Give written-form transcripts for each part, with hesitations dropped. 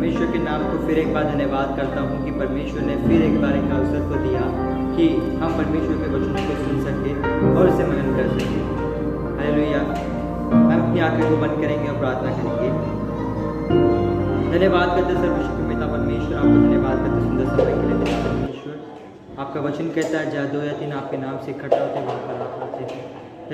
परमेश्वर के नाम को फिर एक बार धन्यवाद करता हूँ कि परमेश्वर ने फिर एक बार एक अवसर को दिया कि हम परमेश्वर के वचनों को सुन सके और उसे मनन कर सके। हालेलुया। हम अपनी आंखें को बंद करेंगे और प्रार्थना करेंगे। धन्यवाद करते सर्वशक्ति पिता परमेश्वर, आपको धन्यवाद करते सुंदर समय के लिए। पिता परमेश्वर, आपका वचन कहता है जहाँ 2 या 3 आपके नाम से इकट्ठा होते वहाँ पर आप आते हैं।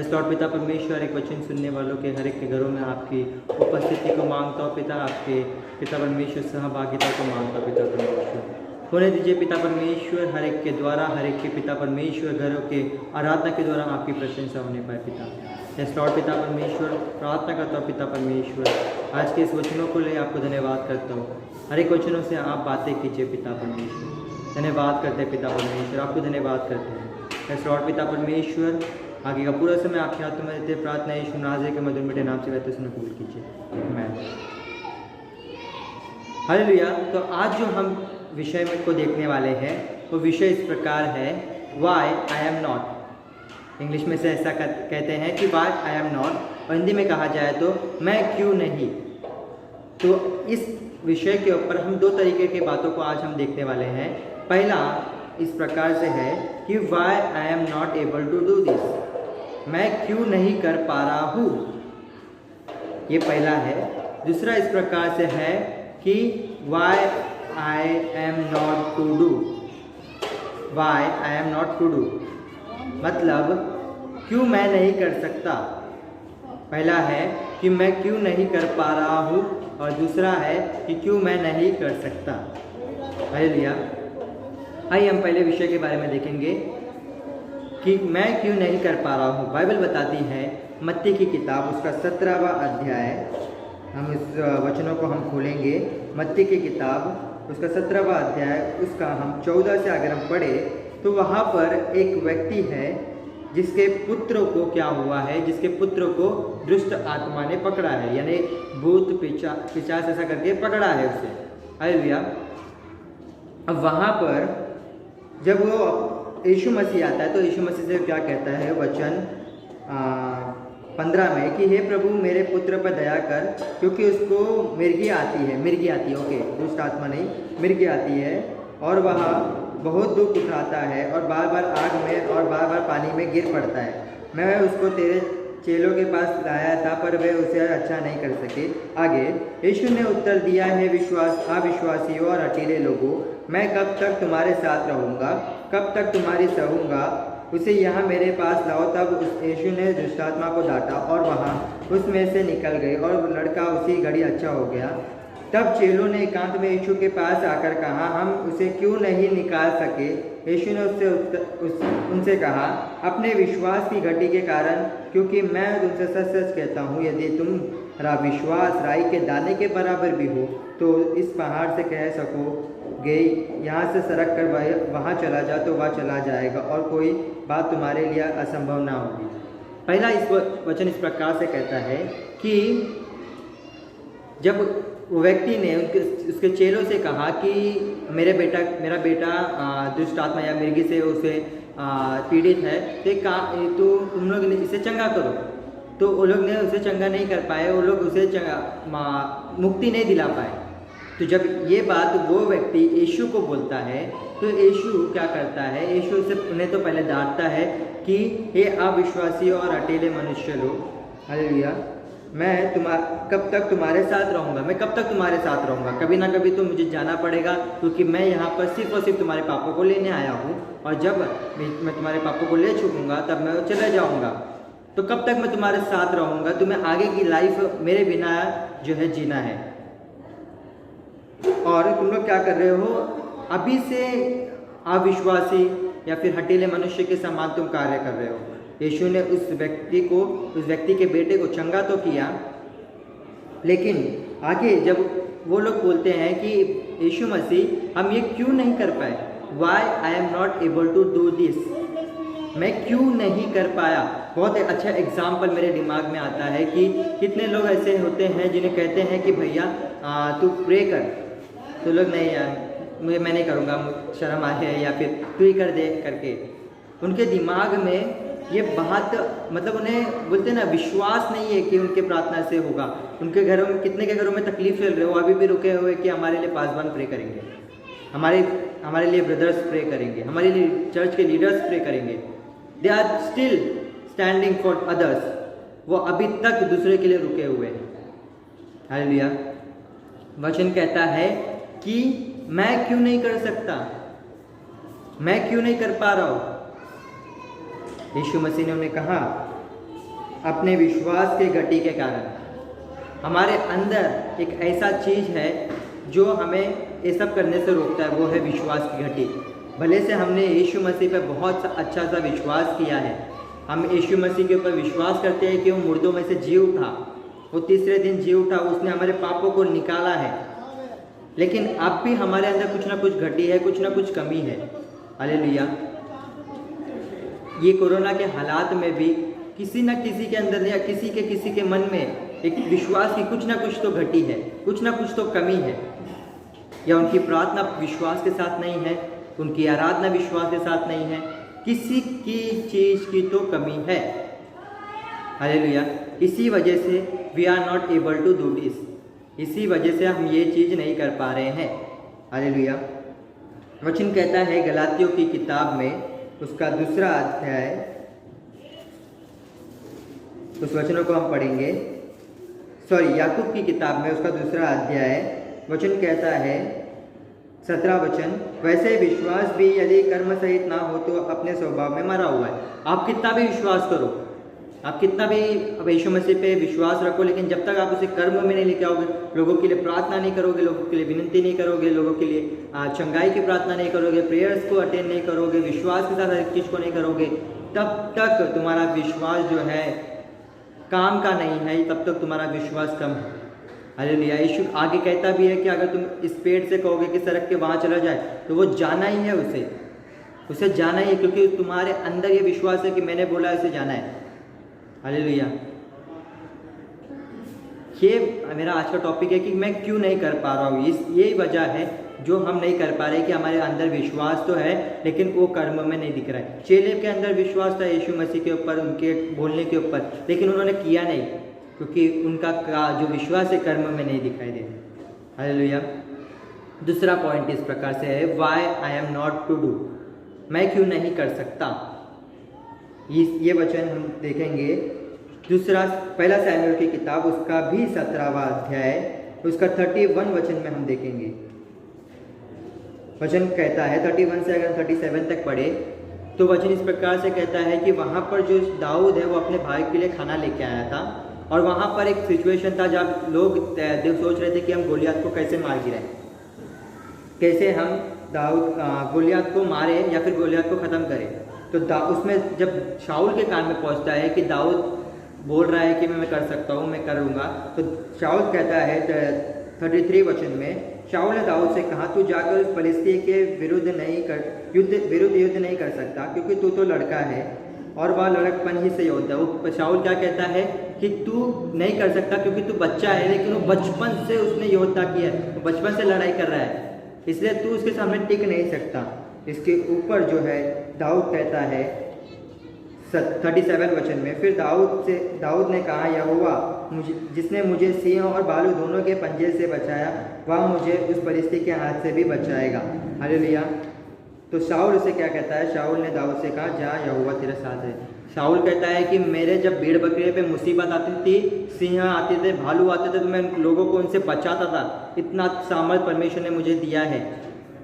इस लॉर्ड पिता परमेश्वर, एक वचन सुनने वालों के हर एक के घरों में आपकी उपस्थिति को मांगता हूँ पिता, आपके पिता परमेश्वर सहभागिता को मांगता हूँ पिता परमेश्वर। होने दीजिए पिता परमेश्वर, हर एक के द्वारा, हर एक के पिता परमेश्वर घरों के आराधना के द्वारा आपकी प्रशंसा होने पाए पिता। इस लॉर्ड पिता परमेश्वर, प्रार्थना करता हूँ पिता परमेश्वर, आज के इस वचनों को ले आपको धन्यवाद करता हूँ। हर एक वचनों से आप बातें कीजिए पिता परमेश्वर। धन्यवाद करते हैं पिता परमेश्वर, आपको धन्यवाद करते हैं। इस लॉर्ड पिता परमेश्वर, आगे का पूरा समय आपके हाथों में देते, प्रार्थना यीशु नाज़रेती के मधुर मीठे नाम से कहते सुनो कबूल कीजिए। आमीन। हालेलुया। तो आज जो हम विषय में को देखने वाले हैं वो विषय इस प्रकार है, why I am not. English में से ऐसा कहते हैं कि वाई आई एम नॉट, और हिंदी में कहा जाए तो मैं क्यों नहीं। तो इस विषय के ऊपर हम 2 तरीके की बातों को आज हम देखने वाले हैं। पहला इस प्रकार से है कि why I am not able to do this, मैं क्यों नहीं कर पा रहा हूँ, ये पहला है। दूसरा इस प्रकार से है कि why I am not to do, why I am not to do मतलब क्यों मैं नहीं कर सकता। पहला है कि मैं क्यों नहीं कर पा रहा हूँ, और दूसरा है कि क्यों मैं नहीं कर सकता। हालेलुया। आइए हम पहले विषय के बारे में देखेंगे कि मैं क्यों नहीं कर पा रहा हूँ। बाइबल बताती है मत्ती की किताब उसका 17वां अध्याय, हम इस वचनों को हम खोलेंगे। मत्ती की किताब उसका 17वां अध्याय, उसका हम 14 से अगर हम पढ़े तो वहाँ पर एक व्यक्ति है जिसके पुत्र को क्या हुआ है, जिसके पुत्र को दुष्ट आत्मा ने पकड़ा है, यानी भूत पिशाच ऐसा करके पकड़ा है उसे। हालेलुया। अब वहाँ पर जब वो यीशु मसीह आता है तो यीशु मसीह से क्या कहता है वचन 15 में कि हे प्रभु मेरे पुत्र पर दया कर, क्योंकि उसको मिर्गी आती है, ओके, दुष्ट आत्मा नहीं, मिर्गी आती है, और वह बहुत दुख उठाता है और बार बार आग में और बार बार पानी में गिर पड़ता है। मैं उसको तेरे चेलों के पास लाया था पर वे उसे अच्छा नहीं कर सके। आगे यीशु ने उत्तर दिया है अविश्वासियों और हठीले लोगों, मैं कब तक तुम्हारे साथ रहूँगा, कब तक तुम्हारी सहूँगा, उसे यहाँ मेरे पास लाओ। तब यीशु ने दुष्टात्मा को डांटा और वहाँ उसमें से निकल गई और लड़का उसी घड़ी अच्छा हो गया। तब चेलों ने एकांत में यीशु के पास आकर कहा, हम उसे क्यों नहीं निकाल सके। यीशु ने उनसे कहा, अपने विश्वास की घटी के कारण, क्योंकि मैं तुमसे सच सच कहता हूँ यदि तुम्हारा विश्वास राई के दाने के बराबर भी हो तो इस पहाड़ से कह सकोगे यहाँ से सरक कर वहाँ चला जा तो वह चला जाएगा, और कोई बात तुम्हारे लिए असंभव ना होगी। पहला इस वचन इस प्रकार से कहता है कि जब वो व्यक्ति ने उसके चेलों से कहा कि मेरा बेटा दुष्ट आत्मा या मिर्गी से उसे पीड़ित है, तो तुम लोग इसे चंगा करो। तो वो लोग ने उसे चंगा नहीं कर पाए, वो लोग उसे मुक्ति नहीं दिला पाए। तो जब ये बात वो व्यक्ति यीशु को बोलता है तो यीशु क्या करता है, यीशु उसे उन्हें तो पहले डांटता है कि हे अविश्वासी और अकेले मनुष्य लोग, हालेलुया, मैं कब तक तुम्हारे साथ रहूँगा, मैं कब तक तुम्हारे साथ रहूँगा, कभी ना कभी तो मुझे जाना पड़ेगा, क्योंकि मैं यहाँ पर सिर्फ और सिर्फ तुम्हारे पापों को लेने आया हूँ, और जब मैं तुम्हारे पापों को ले चुकूँगा तब मैं चले जाऊँगा। तो कब तक मैं तुम्हारे साथ रहूँगा, तुम्हें आगे की लाइफ मेरे बिना जो है जीना है, और तुम लोग क्या कर रहे हो, अभी से अविश्वासी या फिर हठीले मनुष्य के समान तुम कार्य कर रहे हो। यीशु ने उस व्यक्ति के बेटे को चंगा तो किया, लेकिन आगे जब वो लोग बोलते हैं कि यीशु मसीह हम ये क्यों नहीं कर पाए, why I am not able to do this, मैं क्यों नहीं कर पाया। बहुत एक अच्छा एग्जाम्पल मेरे दिमाग में आता है कि कितने लोग ऐसे होते हैं जिन्हें कहते हैं कि भैया तू प्रे कर, तो लोग नहीं यार मैं नहीं करूँगा, शर्म आ है, या फिर तू ही कर दे करके। उनके दिमाग में ये बात मतलब उन्हें बोलते हैं ना विश्वास नहीं है कि उनके प्रार्थना से होगा। उनके घरों में कितने के घरों में तकलीफ चल रहे हो, अभी भी रुके हुए कि हमारे लिए पासवान प्रे करेंगे, हमारे लिए ब्रदर्स प्रे करेंगे, हमारे लिए चर्च के लीडर्स प्रे करेंगे। They are still standing for others. वो अभी तक दूसरे के लिए रुके हुए हैं। हालेलुया। वचन कहता है कि मैं क्यों नहीं कर सकता, मैं क्यों नहीं कर पा रहा हूं। यीशु मसीह ने उन्हें कहा अपने विश्वास के घटी के कारण। हमारे अंदर एक ऐसा चीज है जो हमें ये सब करने से रोकता है, वो है विश्वास की घटी। भले से हमने यीशु मसीह पर बहुत अच्छा सा विश्वास किया है, हम यीशु मसीह के ऊपर विश्वास करते हैं कि वो मुर्दों में से जी उठा, वो तीसरे दिन जी उठा, उसने हमारे पापों को निकाला है, लेकिन अब भी हमारे अंदर कुछ ना कुछ घटी है, कुछ ना कुछ कमी है। हालेलुया। ये कोरोना के हालात में भी किसी न किसी के अंदर या किसी के मन में एक विश्वास की कुछ ना कुछ तो घटी है, कुछ ना कुछ तो कमी है। या उनकी प्रार्थना विश्वास के साथ नहीं है, उनकी आराधना विश्वास के साथ नहीं है, किसी की चीज की तो कमी है। हालेलुया। इसी वजह से we are not able to do this, इसी वजह से हम ये चीज नहीं कर पा रहे हैं। हालेलुया। वचन कहता है गलातियों की किताब में उसका 2 अध्याय, उस वचनों को हम पढ़ेंगे। याकूब की किताब में उसका 2 अध्याय वचन कहता है 17 वचन, वैसे विश्वास भी यदि कर्म सहित ना हो तो अपने स्वभाव में मरा हुआ है। आप कितना भी विश्वास करो, आप कितना भी यीशु मसीह पे विश्वास रखो, लेकिन जब तक आप उसे कर्म में नहीं लेके आओगे, लोगों के लिए प्रार्थना नहीं करोगे, लोगों के लिए विनती नहीं करोगे, लोगों के लिए चंगाई की प्रार्थना नहीं करोगे, प्रेयर्स को अटेंड नहीं करोगे, विश्वास के साथ हर चीज़ को नहीं करोगे, तब तक तुम्हारा विश्वास जो है काम का नहीं है, तब तक तुम्हारा विश्वास कम है। हालेलुया। यीशु आगे कहता भी है कि अगर तुम इस पेड़ से कहोगे कि सड़क के वहाँ चला जाए, तो वो जाना ही है, उसे जाना ही है, क्योंकि तुम्हारे अंदर ये विश्वास है कि मैंने बोला है उसे जाना है। हालेलुया। ये मेरा आज का टॉपिक है कि मैं क्यों नहीं कर पा रहा हूँ। यही वजह है जो हम नहीं कर पा रहे कि हमारे अंदर विश्वास तो है लेकिन वो कर्म में नहीं दिख रहा है। चेले के अंदर विश्वास था यीशु मसीह के ऊपर, उनके बोलने के ऊपर, लेकिन उन्होंने किया नहीं, क्योंकि उनका जो विश्वास है कर्म में नहीं दिखाई दे रहा। हालेलुया। दूसरा पॉइंट इस प्रकार से है, why I am not to do, मैं क्यों नहीं कर सकता। ये वचन हम देखेंगे पहला सैमुएल की किताब उसका भी 17वां अध्याय उसका 31 वचन में हम देखेंगे। वचन कहता है 31 से अगर 37 तक पढ़े तो वचन इस प्रकार से कहता है कि वहाँ पर जो दाऊद है वो अपने भाई के लिए खाना लेके आया था, और वहाँ पर एक सिचुएशन था जब लोग सोच रहे थे कि हम गोलियत को कैसे मार गिराएं, कैसे हम गोलियत को मारें या फिर गोलियत को ख़त्म करें। तो उसमें जब शाऊल के कान में पहुँचता है कि दाऊद बोल रहा है कि मैं कर सकता हूँ, मैं करूँगा, तो शाऊल कहता है 33 वचन में, शाऊल ने दाऊद से कहा तू जाकर उस फलिस्ती के विरुद्ध युद्ध नहीं कर सकता, क्योंकि तू तो लड़का है और वह लड़कपन ही से योद्धा। वो शाऊल क्या कहता है कि तू नहीं कर सकता क्योंकि तू बच्चा है, लेकिन वो बचपन से उसने योद्धा किया है, वो बचपन से लड़ाई कर रहा है, इसलिए तू उसके सामने टिक नहीं सकता। इसके ऊपर जो है दाऊद कहता है 37 वचन में, फिर दाऊद ने कहा यहोवा जिसने मुझे सिंह और भालू दोनों के पंजे से बचाया, वह मुझे उस फलिस्ती के हाथ से भी बचाएगा। हालेलुया। तो शाऊल उसे क्या कहता है, शाऊल ने दाऊद से कहा जा यहोवा तेरे साथ है। शाऊल कहता है कि मेरे जब भेड़ बकरे पे मुसीबत आती थी, सिंह आते थे, भालू आते थे, तो मैं लोगों को उनसे बचाता था। इतना सामर्थ परमेश्वर ने मुझे दिया है,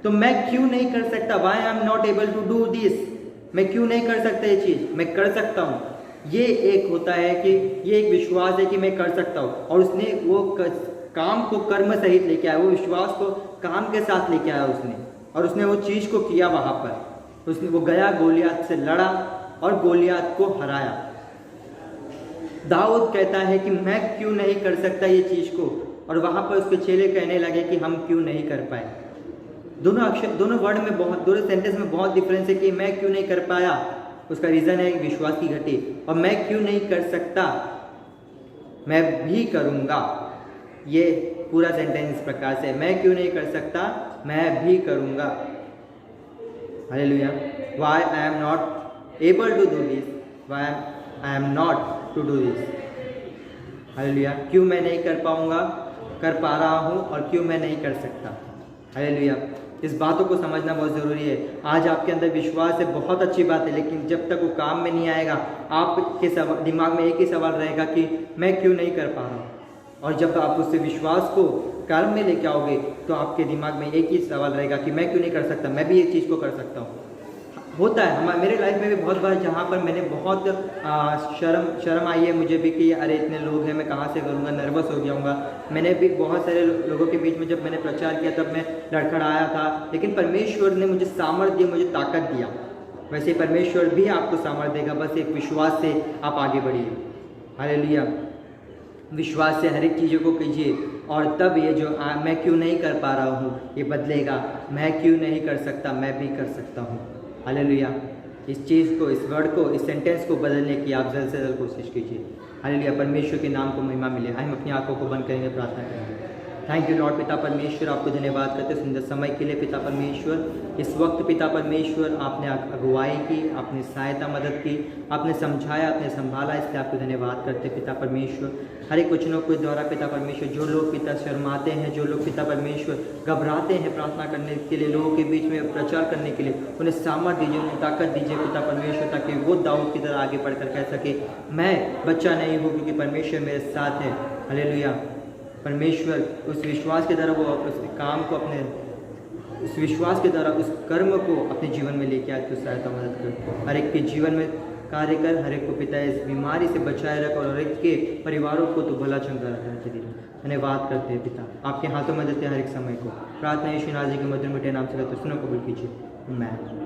तो मैं क्यों नहीं कर सकता। Why I am not able to do this, मैं क्यों नहीं कर सकता ये चीज़, मैं कर सकता हूँ। ये एक होता है कि ये एक विश्वास है कि मैं कर सकता हूँ, और उसने वो काम को कर्म सहित लेके आया, वो विश्वास को काम के साथ लेके आया उसने, और उसने वो चीज़ को किया। वहाँ पर उसने वो गया, गोलियत से लड़ा और गोलियत को हराया। दाऊद कहता है कि मैं क्यों नहीं कर सकता ये चीज़ को, और वहाँ पर उसके चेले कहने लगे कि हम क्यों नहीं कर पाए। दोनों वर्ड में दोनों सेंटेंस में बहुत डिफरेंस है कि मैं क्यों नहीं कर पाया, उसका रीज़न है विश्वास की घटी, और मैं क्यों नहीं कर सकता, मैं भी करूँगा। ये पूरा सेंटेंस इस प्रकार से, मैं क्यों नहीं कर सकता, मैं भी करूँगा। Hallelujah. Why I am not able to do this, why I am not to do this. Hallelujah. क्यों मैं नहीं कर पाऊंगा, कर पा रहा हूँ, और क्यों मैं नहीं कर सकता। हालेलुया। इस बातों को समझना बहुत ज़रूरी है। आज आपके अंदर विश्वास है, बहुत अच्छी बात है, लेकिन जब तक वो काम में नहीं आएगा, आपके दिमाग में एक ही सवाल रहेगा कि मैं क्यों नहीं कर पा रहा हूँ। और जब आप उससे विश्वास को कर्म में लेके आओगे तो आपके दिमाग में एक ही सवाल रहेगा कि मैं क्यों नहीं कर सकता, मैं भी एक चीज़ को कर सकता हूँ। होता है मेरे लाइफ में भी बहुत बार, जहाँ पर मैंने बहुत शर्म आई है मुझे भी कि अरे इतने लोग हैं, मैं कहाँ से करूँगा, नर्वस हो जाऊँगा। मैंने भी बहुत सारे लोगों के बीच में जब मैंने प्रचार किया तब मैं लड़खड़ाया था, लेकिन परमेश्वर ने मुझे सामर्थ्य दिया, मुझे ताकत दिया। वैसे परमेश्वर भी आपको सामर्थ्य देगा, बस एक विश्वास से आप आगे बढ़िए। हालेलुया। विश्वास से हर एक चीज़ों को कीजिए, और तब ये जो मैं क्यों नहीं कर पा रहा हूँ ये बदलेगा। मैं क्यों नहीं कर सकता, मैं भी कर सकता हूँ। हालेलुया। इस चीज़ को, इस वर्ड को, इस सेंटेंस को बदलने की आप जल्द से जल्द कोशिश कीजिए। हालेलुया। परमेश्वर के नाम को महिमा मिले। हम अपनी आंखों को बंद करेंगे, प्रार्थना करेंगे। Thank you Lord. पिता परमेश्वर, आपको धन्यवाद करते सुंदर समय के लिए। पिता परमेश्वर, इस वक्त पिता परमेश्वर आपने अगुवाई की, आपने सहायता मदद की, आपने समझाया, आपने संभाला, इसलिए आपको धन्यवाद करते पिता परमेश्वर। हर एक वचनों के द्वारा पिता परमेश्वर, जो लोग पिता शर्माते हैं, जो लोग पिता परमेश्वर घबराते हैं प्रार्थना करने के लिए, लोगों के बीच में प्रचार करने के लिए, उन्हें सामर्थ्य दीजिए, उन्हें ताकत दीजिए पिता परमेश्वर, ताकि वो दाऊद की तरह आगे बढ़कर कह सके मैं बच्चा नहीं हूँ क्योंकि परमेश्वर मेरे साथ है। हालेलुया। परमेश्वर उस विश्वास के द्वारा वो उस काम को अपने, उस विश्वास के द्वारा उस कर्म को अपने जीवन में लेके आए, तो सहायता मदद कर। हर एक के जीवन में कार्य कर, हर एक को पिता इस बीमारी से बचाए रख, और हर एक के परिवारों को तो भला चंगा रखना चाहिए। धन्यवाद करते हैं पिता, आपके हाथों में देते हैं हर एक समय को। प्रार्थना यीशु नाज़री के मधुर मीठे नाम से करते, सुनो कबूल कीजिए। आमीन।